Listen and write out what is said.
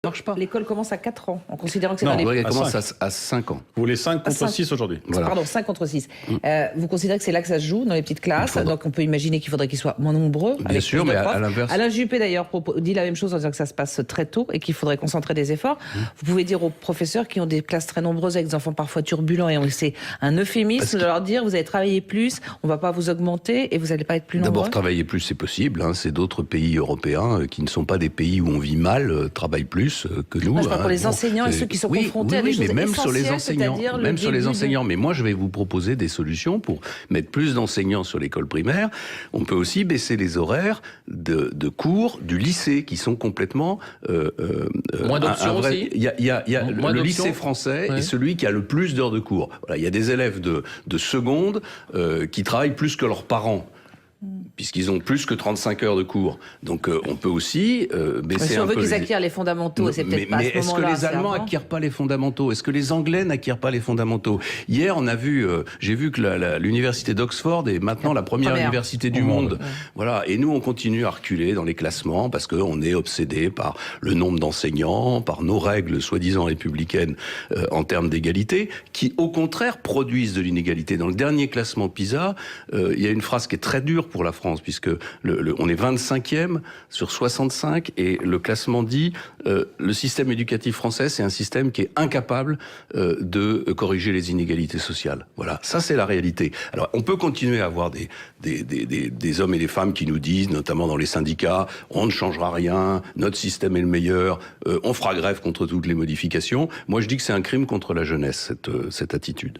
marche pas. L'école commence à 4 ans, en considérant que c'est Non, dans les... elle commence à 5 ans. Vous voulez 5 contre 6 aujourd'hui. Voilà. Pardon, 5 contre 6. Vous considérez que c'est là que ça se joue, dans les petites classes, donc on peut imaginer qu'il faudrait qu'ils soient moins nombreux. Bien avec sûr, plus de mais profs. à l'inverse... Alain Juppé, d'ailleurs, dit la même chose en disant que ça se passe très tôt et qu'il faudrait concentrer des efforts. Vous pouvez dire aux professeurs qui ont des classes très nombreuses avec des enfants parfois turbulents, et c'est un euphémisme de leur dire, vous allez travailler plus, on va pas vous augmenter et vous n'allez pas être plus nombreux. D'abord, travailler plus, c'est possible. C'est d'autres pays européens qui ne sont pas des pays où on vit mal, travaillent plus que nous. Moi, je parle pour les enseignants et ceux qui sont confrontés à des choses mais même sur les essentielles, enseignants, même sur les enseignants. Mais moi, je vais vous proposer des solutions pour mettre plus d'enseignants sur l'école primaire. On peut aussi baisser les horaires de cours du lycée qui sont complètement moins d'options aussi. Il y a le lycée français est celui qui a le plus d'heures de cours. Voilà, il y a des élèves de seconde qui travaillent plus que leurs parents, puisqu'ils ont plus que 35 heures de cours. Donc on peut aussi baisser si on un veut peu... qu'ils acquièrent les fondamentaux, c'est peut-être pas à ce est-ce que moment-là, les Allemands n'acquièrent pas les fondamentaux? Est-ce que les Anglais n'acquièrent pas les fondamentaux? Hier, j'ai vu que l'université d'Oxford est maintenant la première université du monde. Voilà. Et nous, on continue à reculer dans les classements parce qu'on est obsédé par le nombre d'enseignants, par nos règles soi-disant républicaines en termes d'égalité, qui au contraire produisent de l'inégalité. Dans le dernier classement PISA, il y a une phrase qui est très dure pour la France, puisque on est 25e sur 65, et le classement dit le système éducatif français, c'est un système qui est incapable de corriger les inégalités sociales. Voilà, ça c'est la réalité. Alors on peut continuer à avoir des hommes et des femmes qui nous disent, notamment dans les syndicats, on ne changera rien, notre système est le meilleur, on fera grève contre toutes les modifications. Moi je dis que c'est un crime contre la jeunesse, cette attitude.